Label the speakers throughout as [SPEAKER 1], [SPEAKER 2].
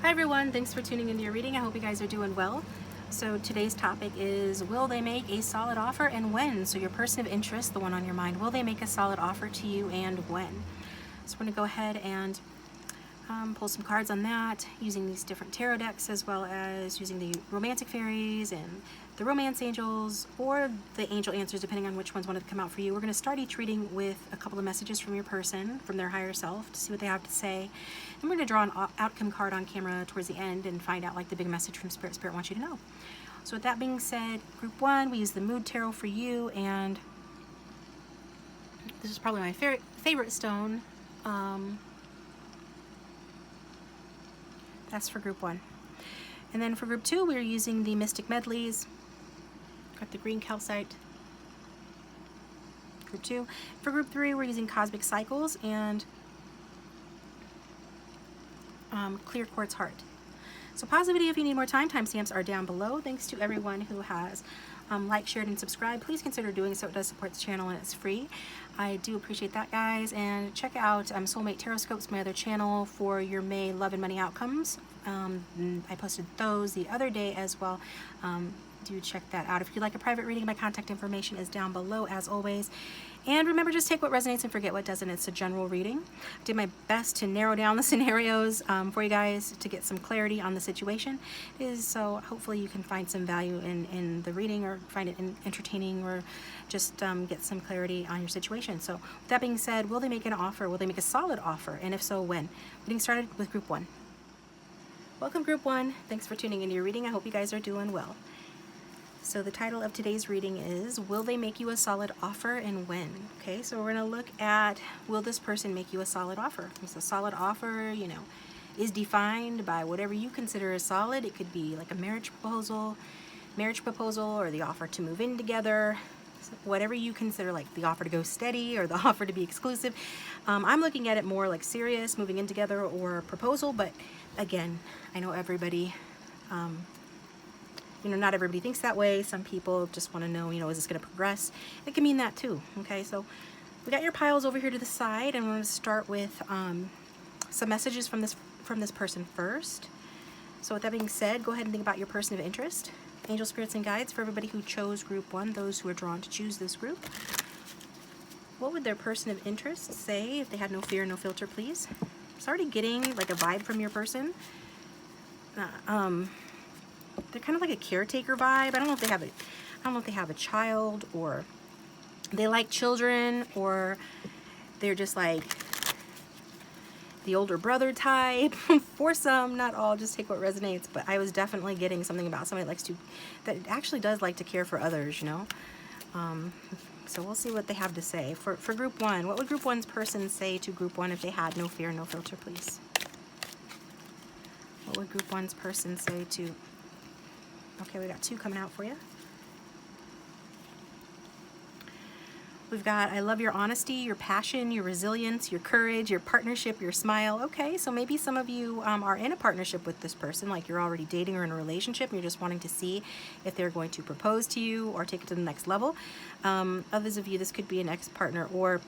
[SPEAKER 1] Hi everyone, thanks for tuning into your reading. I hope you guys are doing well. So today's topic is, will they make a solid offer and when? So your person of interest, the one on your mind, will they make a solid offer to you and when? So we're going to go ahead and pull some cards on that using these different tarot decks, as well as using the romantic fairies and the romance angels, or the angel answers, depending on which ones wanted to come out for you. We're going to start each reading with a couple of messages from your person, from their higher self, to see what they have to say. And we're going to draw an outcome card on camera towards the end and find out like the big message from Spirit. Spirit wants you to know. So with that being said, group one, we use the mood tarot for you, and this is probably my favorite stone. That's for group one. And then for group two, we're using the Mystic Medleys. Got the green calcite. Group two. For group three, we're using Cosmic Cycles and Clear Quartz Heart. So pause the video if you need more time. Timestamps are down below. Thanks to everyone who has liked, shared, and subscribed. Please consider doing so. It does support the channel and it's free. I do appreciate that, guys. And check out Soulmate Tarot-scopes, my other channel, for your May love and money outcomes. I posted those the other day as well. Do check that out. If you'd like a private reading, my contact information is down below as always. And remember, just take what resonates and forget what doesn't. It's a general reading. I did my best to narrow down the scenarios for you guys to get some clarity on the situation. So hopefully you can find some value in the reading, or find it entertaining, or just get some clarity on your situation. So with that being said, will they make an offer? Will they make a solid offer? And if so, when? Getting started with group one. Welcome, group one. Thanks for tuning into your reading. I hope you guys are doing well. So the title of today's reading is, will they make you a solid offer and when? Okay, so we're going to look at, will this person make you a solid offer? So a solid offer, you know, is defined by whatever you consider as solid. It could be like a marriage proposal, or the offer to move in together, whatever you consider, like the offer to go steady or the offer to be exclusive. I'm looking at it more like serious, moving in together, or proposal. But again, I know everybody, you know, not everybody thinks that way. Some people just want to know, you know, is this going to progress? It can mean that too. Okay, so we got your piles over here to the side, and we're going to start with some messages from this person first. So with that being said, go ahead and think about your person of interest. Angel, spirits, and guides, for everybody who chose group one, those who are drawn to choose this group. What would their person of interest say if they had no fear, no filter, please? I'm already getting like a vibe from your person. They're kind of like a caretaker vibe. I don't know if they have a child, or they like children, or they're just like the older brother type. For some, not all, just take what resonates. But I was definitely getting something about somebody that actually does like to care for others, you know. So we'll see what they have to say. For group one, what would group one's person say to group one if they had no fear, no filter, please? What would group one's person say to... Okay, we got two coming out for you. We've got, I love your honesty, your passion, your resilience, your courage, your partnership, your smile. Okay, so maybe some of you are in a partnership with this person, like you're already dating or in a relationship, and you're just wanting to see if they're going to propose to you or take it to the next level. Others of you, this could be an ex-partner, or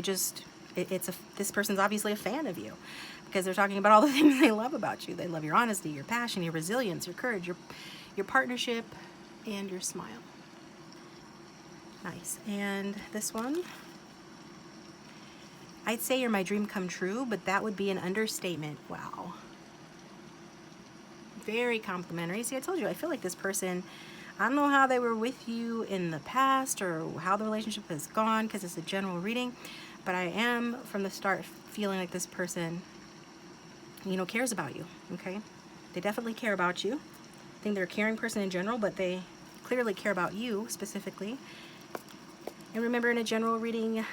[SPEAKER 1] this person's obviously a fan of you, because they're talking about all the things they love about you. They love your honesty, your passion, your resilience, your courage, your partnership, and your smile. Nice. And this one, I'd say you're my dream come true, but that would be an understatement. Wow. Very complimentary. See, I told you, I feel like this person, I don't know how they were with you in the past or how the relationship has gone, because it's a general reading, but I am from the start feeling like this person, you know, cares about you. Okay, they definitely care about you. I think they're a caring person in general, but they clearly care about you specifically. And remember, in a general reading, you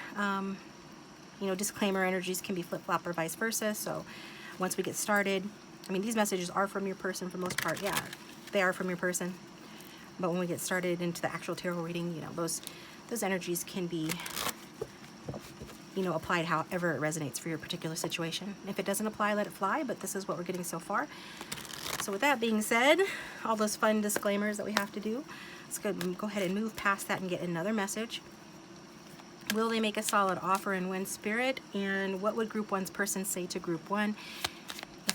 [SPEAKER 1] know, disclaimer, energies can be flip-flop or vice versa. So once we get started, I mean, these messages are from your person for the most part. Yeah, they are from your person. But when we get started into the actual tarot reading, you know, those energies can be, you know, applied however it resonates for your particular situation. If it doesn't apply, let it fly, but this is what we're getting so far. So with that being said, all those fun disclaimers that we have to do, let's go ahead and move past that and get another message. Will they make a solid offer and win, Spirit? And what would group one's person say to group one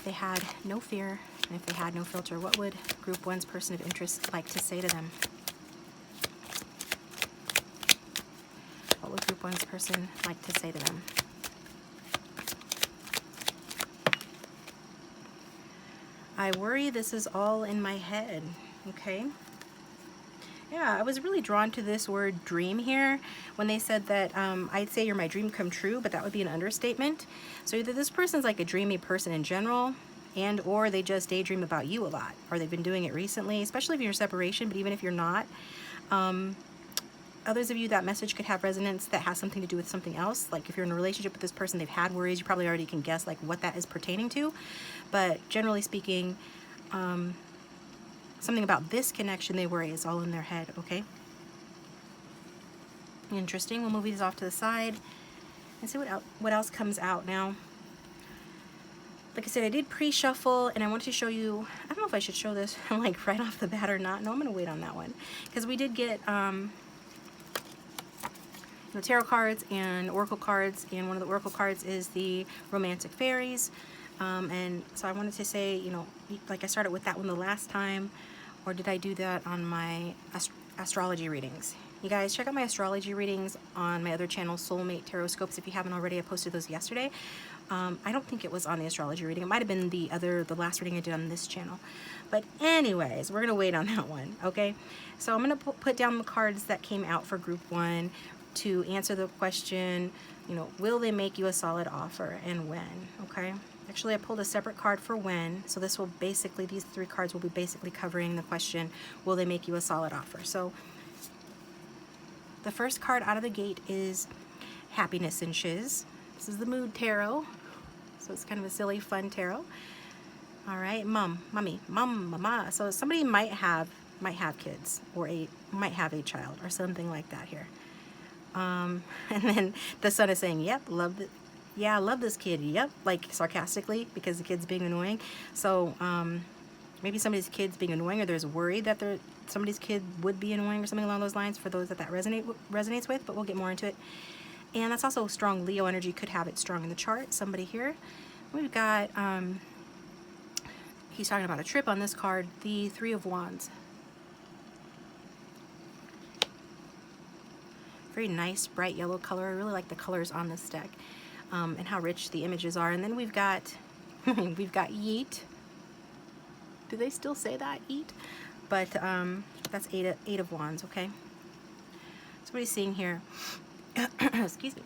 [SPEAKER 1] if if they had no fear and if they had no filter, what would group one's person of interest like to say to them? What would group one's person like to say to them? I worry this is all in my head. Okay. Yeah, I was really drawn to this word dream here when they said that I'd say you're my dream come true, but that would be an understatement. So either this person's like a dreamy person in general, and or they just daydream about you a lot, or they've been doing it recently, especially if you're in separation, but even if you're not. Others of you, that message could have resonance that has something to do with something else. Like if you're in a relationship with this person, they've had worries, you probably already can guess like what that is pertaining to. But generally speaking, something about this connection they worry is all in their head, okay? Interesting. We'll move these off to the side and see what else comes out now. Like I said, I did pre-shuffle, and I wanted to show you, I don't know if I should show this like right off the bat or not. No, I'm going to wait on that one. Because we did get the tarot cards and oracle cards, and one of the oracle cards is the romantic fairies. And so I wanted to say, you know, like I started with that one the last time, or did I do that on my astrology readings? You guys, check out my astrology readings on my other channel, Soulmate Tarot-scopes. If you haven't already, I posted those yesterday. I don't think it was on the astrology reading. It might have been the last reading I did on this channel. But anyways, we're going to wait on that one, okay? So I'm going to put down the cards that came out for group one to answer the question, you know, will they make you a solid offer and when, okay? Actually, I pulled a separate card for when, so this will basically, these three cards will be basically covering the question, will they make you a solid offer? So the first card out of the gate is Happiness and Shiz. This is the Mood Tarot, so it's kind of a silly, fun tarot. All right, mommy, mama. So somebody might have kids, or might have a child, or something like that here. And then the son is saying, yep, yeah, I love this kid, yep, like sarcastically, because the kid's being annoying. So maybe somebody's kid's being annoying, or there's worry that somebody's kid would be annoying, or something along those lines, for those that resonates with, but we'll get more into it. And that's also strong Leo energy, could have it strong in the chart. Somebody here. We've got, he's talking about a trip on this card, the Three of Wands. Very nice, bright yellow color. I really like the colors on this deck. And how rich the images are. And then we've got we've got yeet. Do they still say that, eat? But that's eight of wands, okay? So what are you seeing here? Excuse me.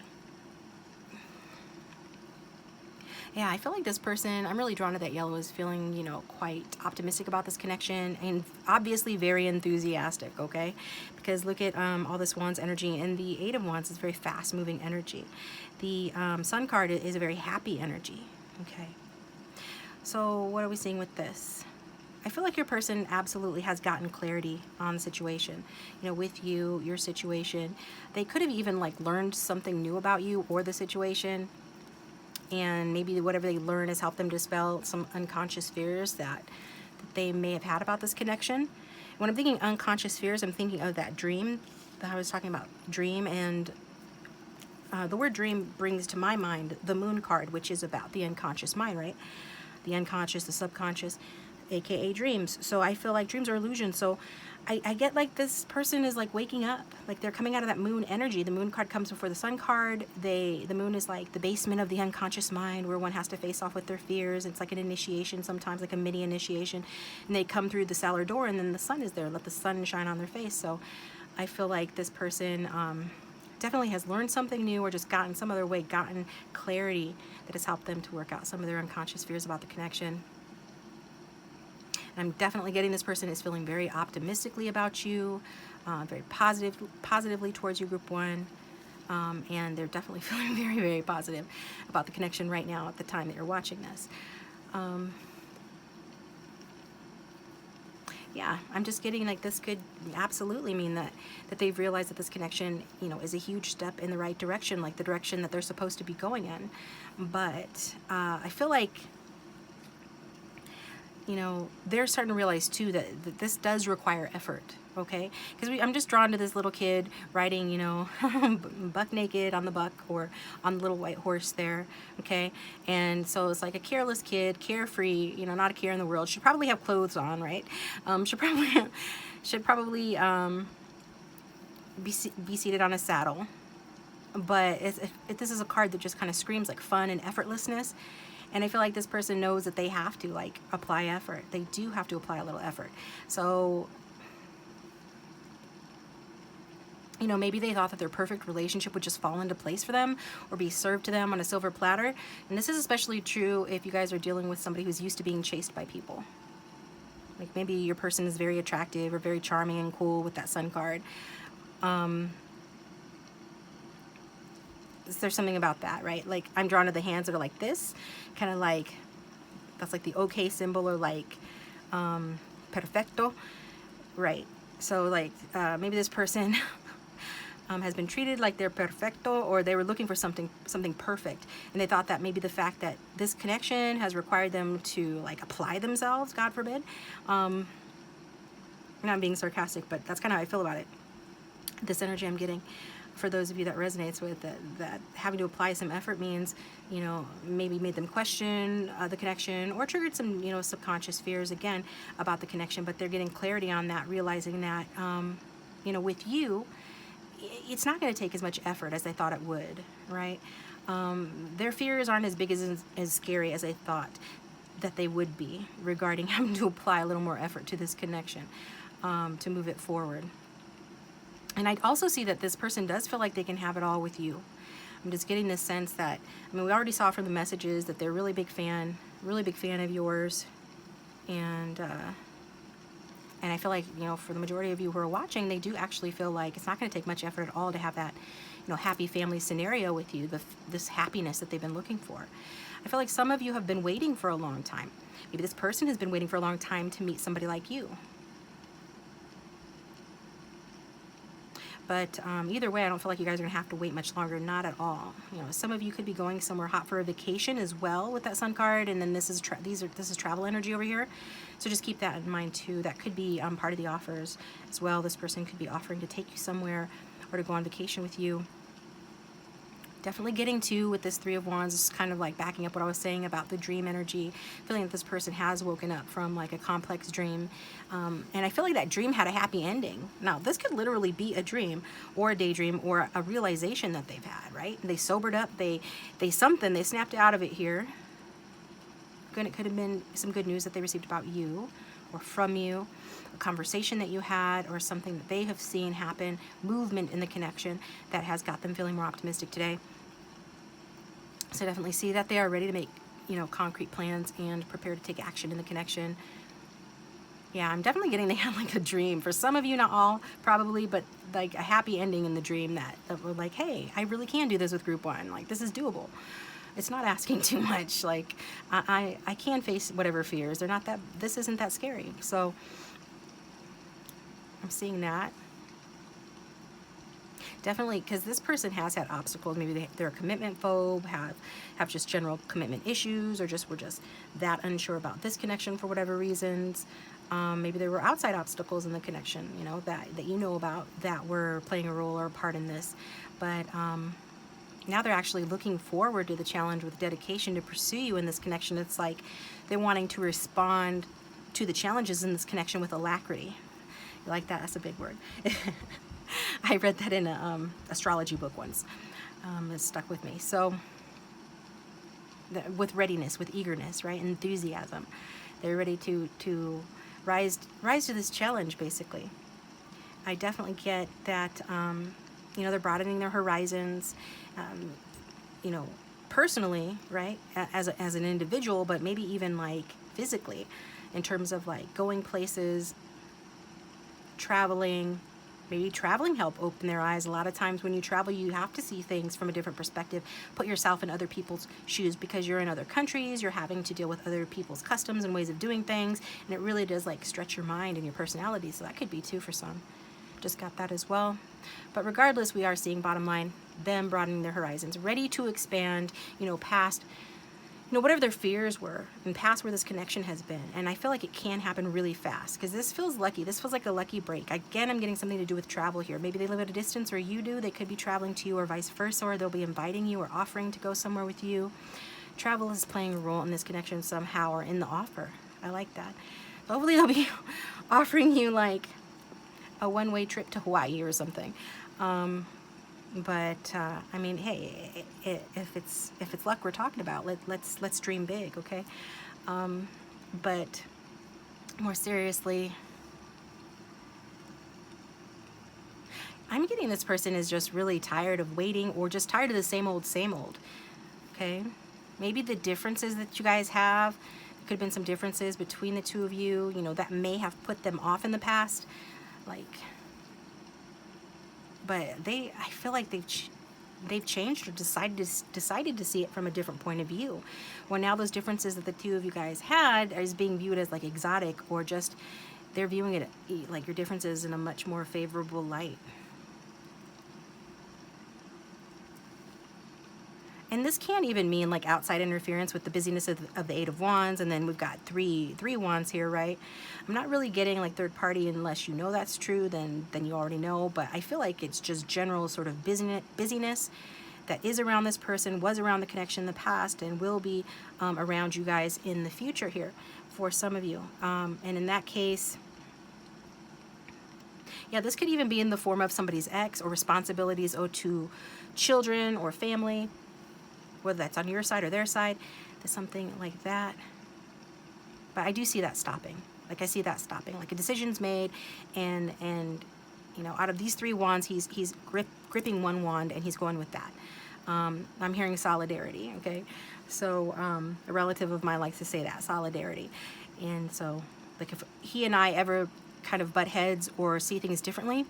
[SPEAKER 1] Yeah, I feel like this person, I'm really drawn to that yellow, is feeling, you know, quite optimistic about this connection, and obviously very enthusiastic, okay? Because look at all this Wands energy, and the Eight of Wands is very fast-moving energy. The Sun card is a very happy energy, okay? So what are we seeing with this? I feel like your person absolutely has gotten clarity on the situation, you know, with you, your situation. They could have even like learned something new about you or the situation, and maybe whatever they learn has helped them dispel some unconscious fears that they may have had about this connection. When I'm thinking unconscious fears, I'm thinking of that dream that I was talking about, dream, and the word dream brings to my mind the Moon card, which is about the unconscious mind, right? The unconscious, the subconscious, aka dreams. So I feel like dreams are illusions. So I get like this person is like waking up, like they're coming out of that Moon energy. The Moon card comes before the Sun card. The Moon is like the basement of the unconscious mind, where one has to face off with their fears. It's like an initiation, sometimes like a mini initiation, and they come through the cellar door, and then the Sun is there. Let the sun shine on their face. So I feel like this person definitely has learned something new, or just gotten some other way, gotten clarity that has helped them to work out some of their unconscious fears about the connection. I'm definitely getting this person is feeling very optimistically about you, very positively towards you, group one, and they're definitely feeling very, very positive about the connection right now at the time that you're watching this. Yeah, I'm just getting like this could absolutely mean that they've realized that this connection, you know, is a huge step in the right direction, like the direction that they're supposed to be going in. But I feel like you know, they're starting to realize too that this does require effort, okay? Because I'm just drawn to this little kid riding, you know, buck naked on the buck or on the little white horse there, okay? And so it's like a careless kid, carefree, you know, not a care in the world. Should probably have clothes on, right? Should probably be seated on a saddle. But this is a card that just kind of screams like fun and effortlessness. And I feel like this person knows that they have to like apply effort. They do have to apply a little effort. So, you know, maybe they thought that their perfect relationship would just fall into place for them or be served to them on a silver platter. And this is especially true if you guys are dealing with somebody who's used to being chased by people. Like maybe your person is very attractive or very charming and cool with that sun card. There's something about that, right? Like I'm drawn to the hands that are like this, kind of like, that's like the okay symbol, or like perfecto, right? So like maybe this person has been treated like they're perfecto, or they were looking for something perfect, and they thought that maybe the fact that this connection has required them to like apply themselves, God forbid. I'm not being sarcastic, but that's kind of how I feel about it. This energy I'm getting, for those of you that resonates with that having to apply some effort means, you know, maybe made them question the connection, or triggered some, you know, subconscious fears again about the connection. But they're getting clarity on that, realizing that, you know, with you, it's not going to take as much effort as they thought it would, right? Their fears aren't as big as scary as they thought that they would be regarding having to apply a little more effort to this connection to move it forward. And I also see that this person does feel like they can have it all with you. I'm just getting this sense that, I mean, we already saw from the messages that they're a really big fan of yours. And I feel like, you know, for the majority of you who are watching, they do actually feel like it's not going to take much effort at all to have that, you know, happy family scenario with you, this happiness that they've been looking for. I feel like some of you have been waiting for a long time. Maybe this person has been waiting for a long time to meet somebody like you. But either way, I don't feel like you guys are going to have to wait much longer. Not at all. You know, some of you could be going somewhere hot for a vacation as well with that sun card, and then this is travel energy over here. So just keep that in mind too. That could be part of the offers as well. This person could be offering to take you somewhere or to go on vacation with you. Definitely getting to, with this Three of Wands, is kind of like backing up what I was saying about the dream energy, feeling that this person has woken up from like a complex dream. And I feel like that dream had a happy ending. Now, this could literally be a dream or a daydream or a realization that they've had, right? They sobered up, they snapped out of it here. It could have been some good news that they received about you or from you, a conversation that you had, or something that they have seen happen, movement in the connection that has got them feeling more optimistic today. So I definitely see that they are ready to make, you know, concrete plans and prepare to take action in the connection. Yeah, I'm definitely getting they had like a dream. For some of you, not all, probably, but like a happy ending in the dream that were like, hey, I really can do this with group one. Like, this is doable. It's not asking too much. Like, I can face whatever fears. They're not that, this isn't that scary. So I'm seeing that. Definitely, because this person has had obstacles. Maybe they're a commitment phobe, have just general commitment issues, or were just that unsure about this connection for whatever reasons. Maybe there were outside obstacles in the connection, you know, that you know about, that were playing a role or a part in this. But now they're actually looking forward to the challenge with dedication to pursue you in this connection. It's like they're wanting to respond to the challenges in this connection with alacrity. You like that? That's a big word. I read that in an astrology book once. It stuck with me. So, with readiness, with eagerness, right? Enthusiasm. They're ready to rise to this challenge, basically. I definitely get that, you know, they're broadening their horizons, you know, personally, right? As an individual, but maybe even like physically, in terms of like going places, traveling. Maybe traveling helped open their eyes. A lot of times when you travel, you have to see things from a different perspective, put yourself in other people's shoes, because you're in other countries, you're having to deal with other people's customs and ways of doing things, and it really does like stretch your mind and your personality. So that could be too for some. Just got that as well. But regardless, we are seeing, bottom line, them broadening their horizons, ready to expand, you know, past you know, whatever their fears were and past where this connection has been. And I feel like it can happen really fast because this feels lucky. This feels like a lucky break. Again, I'm getting something to do with travel here. Maybe they live at a distance or you do. They could be traveling to you or vice versa, or they'll be inviting you or offering to go somewhere with you. Travel is playing a role in this connection somehow, or in the offer. I like that. Hopefully they'll be offering you like a one-way trip to Hawaii or something. But I mean, hey, if it's luck we're talking about, let's dream big, okay? But more seriously, I'm getting this person is just really tired of waiting, or just tired of the same old, okay? Maybe the differences that you guys have, there could have been some differences between the two of you, you know, that may have put them off in the past, like. But I feel like they've changed or decided to see it from a different point of view. Well, now those differences that the two of you guys had is being viewed as like exotic, or just they're viewing it like your differences in a much more favorable light. And this can't even mean like outside interference with the busyness of the Eight of Wands, and then we've got three wands here, right? I'm not really getting like third party, unless you know that's true, then you already know. But I feel like it's just general sort of busyness that is around this person, was around the connection in the past, and will be around you guys in the future here for some of you. And in that case, yeah, this could even be in the form of somebody's ex, or responsibilities owed to children or family, whether that's on your side or their side. There's something like that. But I do see that stopping. Like I see that stopping. Like a decision's made, and you know, out of these three wands, he's gripping one wand and he's going with that. I'm hearing solidarity. Okay, so a relative of mine likes to say that, solidarity. And so, like, if he and I ever kind of butt heads or see things differently,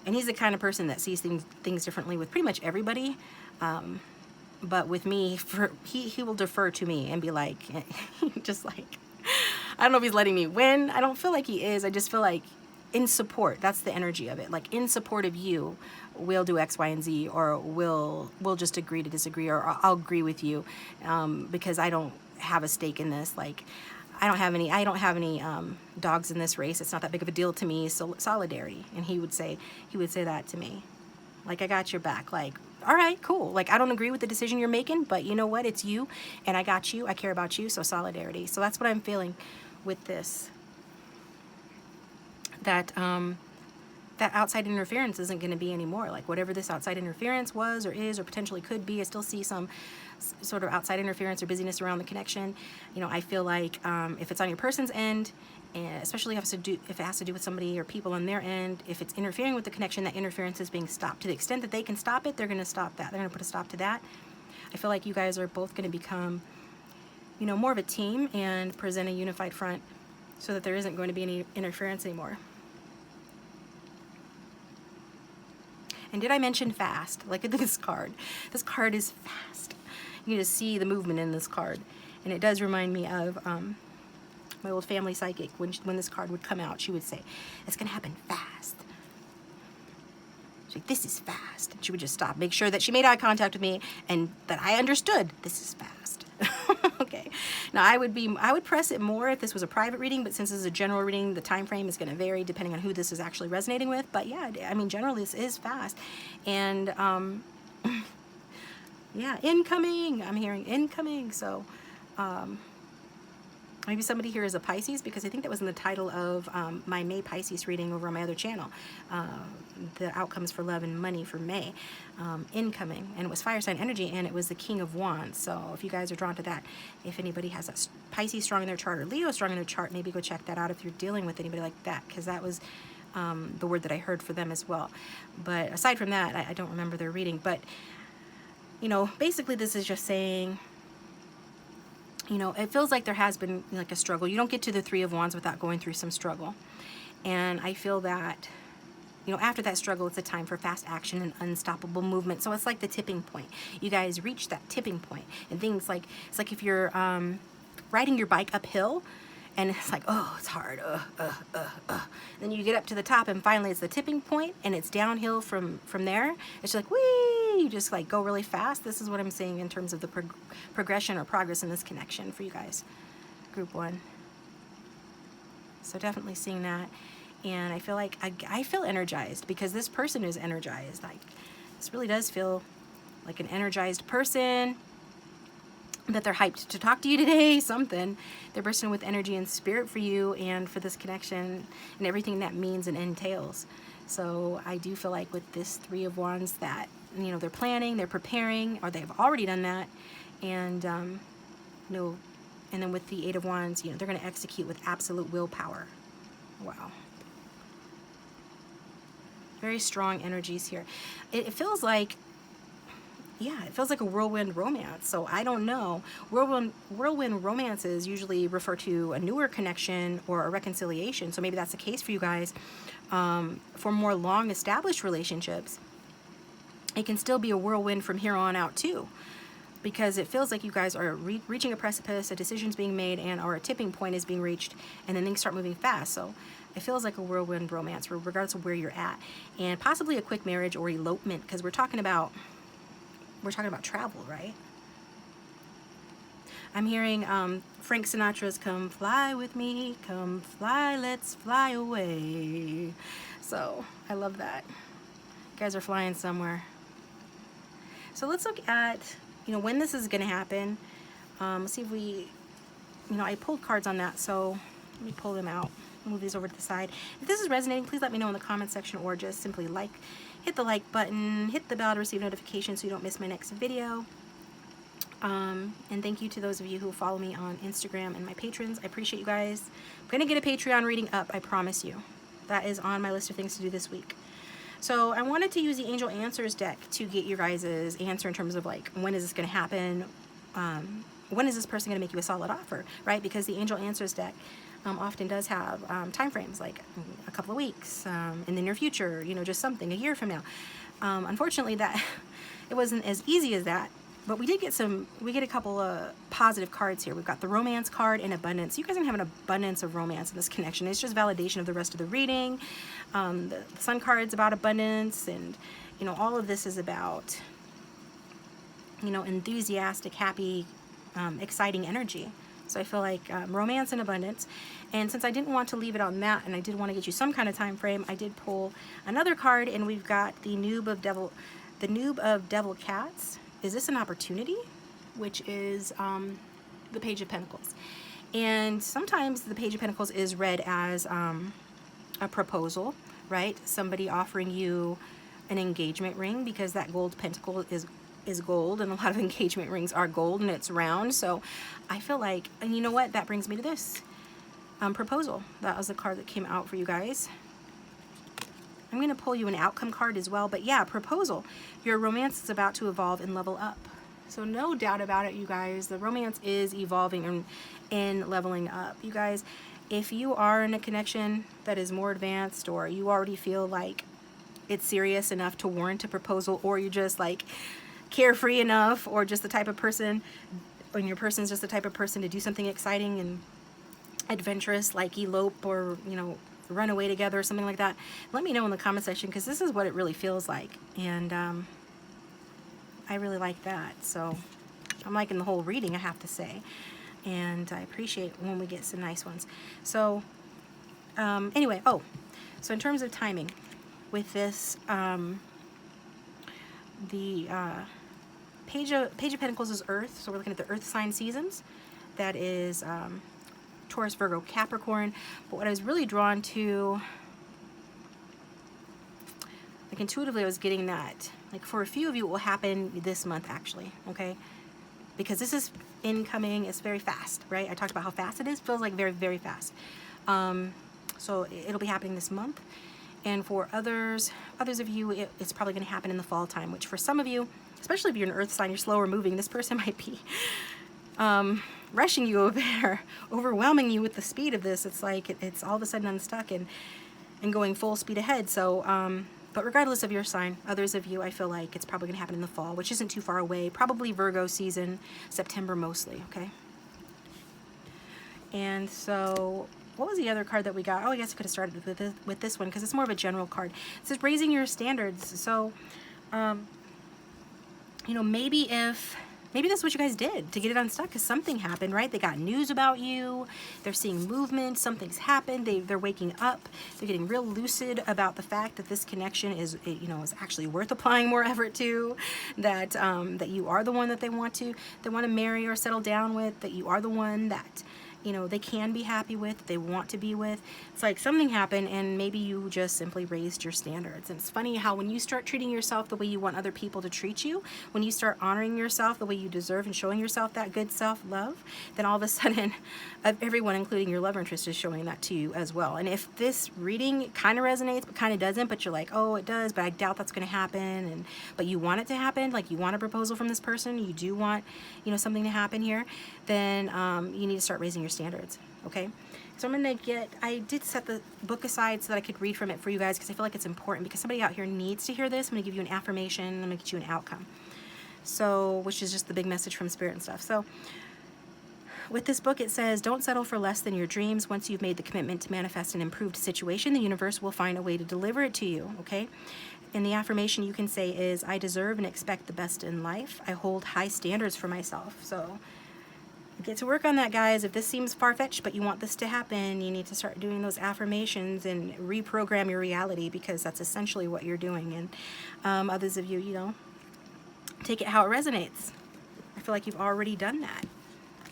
[SPEAKER 1] and he's the kind of person that sees things differently with pretty much everybody. But with me, he will defer to me and be like, just like, I don't know if he's letting me win. I don't feel like he is. I just feel like in support. That's the energy of it. Like in support of you, we'll do X, Y, and Z, or we'll just agree to disagree, or I'll agree with you, because I don't have a stake in this. Like I don't have any dogs in this race. It's not that big of a deal to me. So solidarity. And he would say that to me. Like, I got your back. Like, all right, cool. Like, I don't agree with the decision you're making, but you know what? It's you, and I got you. I care about you, so solidarity. So that's what I'm feeling with this. That that outside interference isn't going to be anymore. Like, whatever this outside interference was or is or potentially could be, I still see some sort of outside interference or busyness around the connection. You know, I feel like if it's on your person's end, and especially if it has to do with somebody or people on their end, if it's interfering with the connection, that interference is being stopped. To the extent that they can stop it, they're going to stop that. They're going to put a stop to that. I feel like you guys are both going to become, you know, more of a team and present a unified front, so that there isn't going to be any interference anymore. And did I mention fast? Like this card. This card is fast. You just see the movement in this card. And it does remind me of my old family psychic. When this card would come out, she would say, it's going to happen fast. She's like, this is fast. And she would just stop. Make sure that she made eye contact with me and that I understood this is fast. Okay. Now I would press it more if this was a private reading, but since this is a general reading, the time frame is going to vary depending on who this is actually resonating with. But yeah, I mean, generally this is fast. And yeah, incoming. I'm hearing incoming. So maybe somebody here is a Pisces, because I think that was in the title of my May Pisces reading over on my other channel. The outcomes for love and money for May. Incoming. And it was fire sign energy, and it was the King of Wands. So if you guys are drawn to that, if anybody has a Pisces strong in their chart or Leo strong in their chart, maybe go check that out if you're dealing with anybody like that, because that was the word that I heard for them as well. But aside from that, I don't remember their reading. But, you know, basically this is just saying, you know, it feels like there has been like a struggle. You don't get to the Three of Wands without going through some struggle. And I feel that, you know, after that struggle, it's a time for fast action and unstoppable movement. So it's like the tipping point. You guys reach that tipping point. And things like, it's like if you're riding your bike uphill, and it's like, oh, it's hard. Then you get up to the top, and finally it's the tipping point, and it's downhill from there. It's like, whee, you just like go really fast. This is what I'm saying in terms of the progression or progress in this connection for you guys, group 1. So definitely seeing that. And I feel like I feel energized because this person is energized. Like, this really does feel like an energized person, that they're hyped to talk to you today, something. They're bursting with energy and spirit for you and for this connection and everything that means and entails. So I do feel like with this 3 of Wands that, you know, they're planning, they're preparing, or they've already done that. And, you know, and then with the 8 of Wands, you know, they're going to execute with absolute willpower. Wow. Very strong energies here. It feels like, yeah, it feels like a whirlwind romance. So I don't know. Whirlwind romances usually refer to a newer connection or a reconciliation. So maybe that's the case for you guys. For more long established relationships, it can still be a whirlwind from here on out too. Because it feels like you guys are reaching a precipice, a decision's being made, and or a tipping point is being reached, and then things start moving fast. So it feels like a whirlwind romance, regardless of where you're at, and possibly a quick marriage or elopement, because we're talking about travel, right? I'm hearing Frank Sinatra's "Come Fly With Me, Come Fly, Let's Fly Away." So I love that. You guys are flying somewhere. So let's look at, you know, when this is going to happen. Let's see if we, you know, I pulled cards on that, so let me pull them out. Move these over to the side. If this is resonating, please let me know in the comment section, or just simply hit the like button, hit the bell to receive notifications so you don't miss my next video. And thank you to those of you who follow me on Instagram and my patrons. I appreciate you guys. I'm going to get a Patreon reading up, I promise you. That is on my list of things to do this week. So I wanted to use the Angel Answers deck to get your guys' answer in terms of like, when is this going to happen? When is this person going to make you a solid offer, right? Because the Angel Answers deck often does have time frames, like a couple of weeks, in the near future, you know, just something, a year from now. Unfortunately, that it wasn't as easy as that, but we did get a couple of positive cards here. We've got the Romance card and Abundance. You guys are going to have an abundance of romance in this connection. It's just validation of the rest of the reading. The Sun card's about abundance, and, you know, all of this is about, you know, enthusiastic, happy, exciting energy. So I feel like romance and abundance. And since I didn't want to leave it on that, and I did want to get you some kind of time frame, I did pull another card, and we've got the Noob of Devil Cats. Is this an opportunity? Which is the Page of Pentacles. And sometimes the Page of Pentacles is read as a proposal, right? Somebody offering you an engagement ring, because that gold pentacle is gold, and a lot of engagement rings are gold, and it's round. So I feel like, and you know what, that brings me to this proposal. That was the card that came out for you guys. I'm going to pull you an outcome card as well, but yeah, proposal. Your romance is about to evolve and level up. So no doubt about it, you guys, the romance is evolving and leveling up. You guys, if you are in a connection that is more advanced, or you already feel like it's serious enough to warrant a proposal, or you're just like carefree enough, or just the type of person, when your person's just the type of person to do something exciting and adventurous, like elope, or, you know, run away together or something like that, let me know in the comment section, because this is what it really feels like. And I really like that. So I'm liking the whole reading, I have to say, and I appreciate when we get some nice ones. So anyway, so in terms of timing with this, the Page of Pentacles is Earth, so we're looking at the Earth sign seasons. That is Taurus, Virgo, Capricorn. But what I was really drawn to, like intuitively, I was getting that, like for a few of you, it will happen this month actually, okay? Because this is incoming, it's very fast, right? I talked about how fast it is, feels like very, very fast. So it'll be happening this month. And for others of you, it's probably going to happen in the fall time, which for some of you, especially if you're an Earth sign, you're slower moving, this person might be rushing you over there, overwhelming you with the speed of this. It's like it's all of a sudden unstuck and going full speed ahead. So, but regardless of your sign, others of you, I feel like it's probably going to happen in the fall, which isn't too far away. Probably Virgo season, September mostly, okay? And so, what was the other card that we got? Oh, I guess I could have started with this one, because it's more of a general card. It says raising your standards. So, you know, maybe that's what you guys did to get it unstuck, because something happened, right? They got news about you. They're seeing movement. Something's happened. They're waking up. They're getting real lucid about the fact that this connection is, you know, is actually worth applying more effort to. That that you are the one that they want to marry or settle down with. That you are the one that, you know, they can be happy with, they want to be with. It's like something happened and maybe you just simply raised your standards. And it's funny how when you start treating yourself the way you want other people to treat you, when you start honoring yourself the way you deserve and showing yourself that good self-love, then all of a sudden everyone, including your love interest, is showing that to you as well. And if this reading kind of resonates but kind of doesn't, but you're like, oh, it does, but I doubt that's going to happen, but you want it to happen, like you want a proposal from this person, you do want, you know, something to happen here, then you need to start raising your standards. Okay, so I'm gonna I did set the book aside so that I could read from it for you guys, because I feel like it's important, because somebody out here needs to hear this. I'm gonna give you an affirmation, I'm gonna get you an outcome, so, which is just the big message from Spirit and stuff. So with this book, it says, don't settle for less than your dreams. Once you've made the commitment to manifest an improved situation, the universe will find a way to deliver it to you. Okay, and the affirmation you can say is, I deserve and expect the best in life. I hold high standards for myself. So get to work on that, guys. If this seems far-fetched, but you want this to happen, you need to start doing those affirmations and reprogram your reality, because that's essentially what you're doing. And others of you, you know, take it how it resonates. I feel like you've already done that.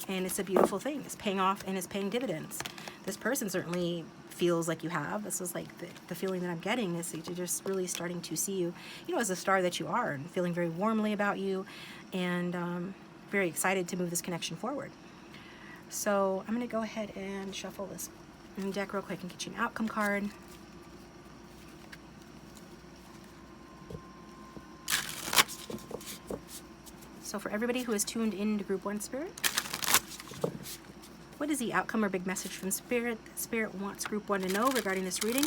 [SPEAKER 1] And it's a beautiful thing. It's paying off and it's paying dividends. This person certainly feels like you have. This is like the feeling that I'm getting, is that you're just really starting to see you, you know, as the star that you are, and feeling very warmly about you, and very excited to move this connection forward. So I'm going to go ahead and shuffle this deck real quick and get you an outcome card. So for everybody who is tuned in to Group 1 Spirit, what is the outcome or big message from Spirit that Spirit wants Group 1 to know regarding this reading?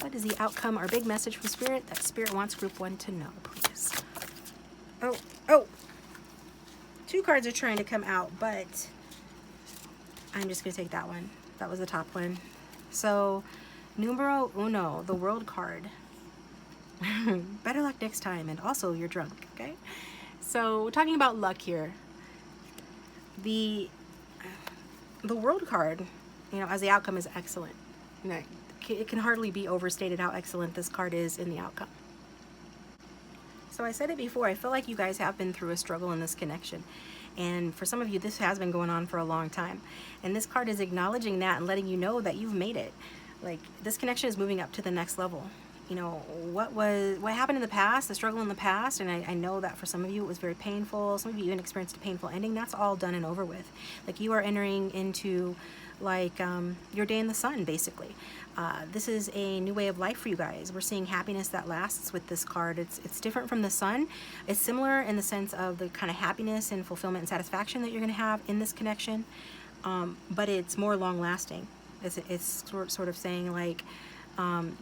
[SPEAKER 1] What is the outcome or big message from Spirit that Spirit wants Group 1 to know, please? Oh! 2 cards are trying to come out, but I'm just going to take that one. That was the top one. So, numero uno, the World card. Better luck next time, and also you're drunk, okay? So, we're talking about luck here. The World card, you know, as the outcome is excellent. You know, it can hardly be overstated how excellent this card is in the outcome. So I said it before, I feel like you guys have been through a struggle in this connection. And for some of you, this has been going on for a long time. And this card is acknowledging that and letting you know that you've made it. Like, this connection is moving up to the next level. You know, what happened in the past, the struggle in the past, and I know that for some of you it was very painful. Some of you even experienced a painful ending. That's all done and over with. Like, you are entering into, like, your day in the sun, basically. This is a new way of life for you guys. We're seeing happiness that lasts with this card. It's different from the sun. It's similar in the sense of the kind of happiness and fulfillment and satisfaction that you're going to have in this connection, but it's more long-lasting. It's sort of saying, like,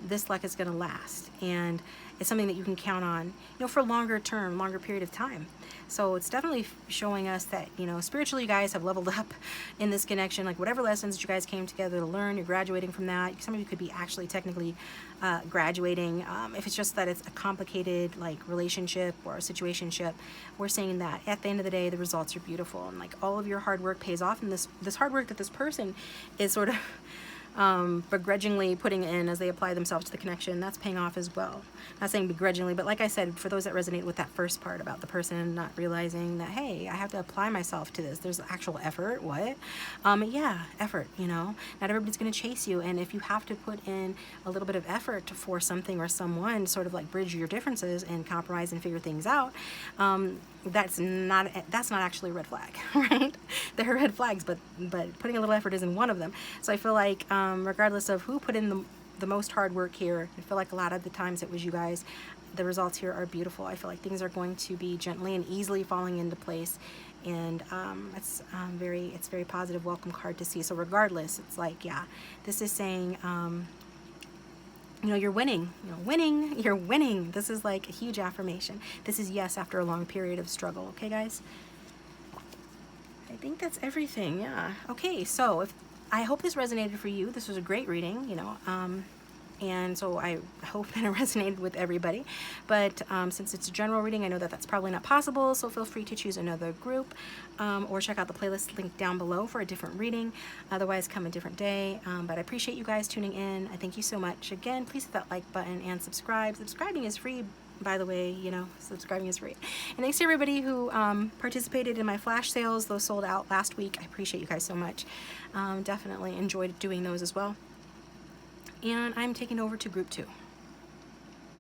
[SPEAKER 1] this luck is going to last, and it's something that you can count on, you know, for longer period of time. So it's definitely showing us that, you know, spiritually you guys have leveled up in this connection. Like, whatever lessons you guys came together to learn, you're graduating from that. Some of you could be actually technically graduating. If it's just that it's a complicated, like, relationship or a situationship, we're saying that at the end of the day, the results are beautiful, and, like, all of your hard work pays off, and this hard work that this person is sort of begrudgingly putting in as they apply themselves to the connection, that's paying off as well. Not saying begrudgingly, but like I said, for those that resonate with that first part about the person not realizing that, hey, I have to apply myself to this. There's actual effort. What? Yeah, effort, you know. Not everybody's going to chase you, and if you have to put in a little bit of effort for something or someone, sort of like bridge your differences and compromise and figure things out, that's not actually a red flag, right? There are red flags, but putting a little effort isn't one of them. So I feel like regardless of who put in the most hard work here, I feel like a lot of the times it was you guys. The results here are beautiful. I feel like things are going to be gently and easily falling into place, and it's very positive welcome card to see. So regardless, it's like, yeah, this is saying, you know, you're winning. You're winning. This is like a huge affirmation. This is yes after a long period of struggle. Okay, guys? I think that's everything, yeah. Okay, so I hope this resonated for you. This was a great reading, you know, and so I hope that it resonated with everybody. But since it's a general reading, I know that that's probably not possible, so feel free to choose another group or check out the playlist link down below for a different reading. Otherwise, come a different day. But I appreciate you guys tuning in. I thank you so much. Again, please hit that like button and subscribe. Subscribing is free, by the way, you know, subscribing is free. And thanks to everybody who participated in my flash sales. Those sold out last week. I appreciate you guys so much. Definitely enjoyed doing those as well. And I'm taking over to group 2.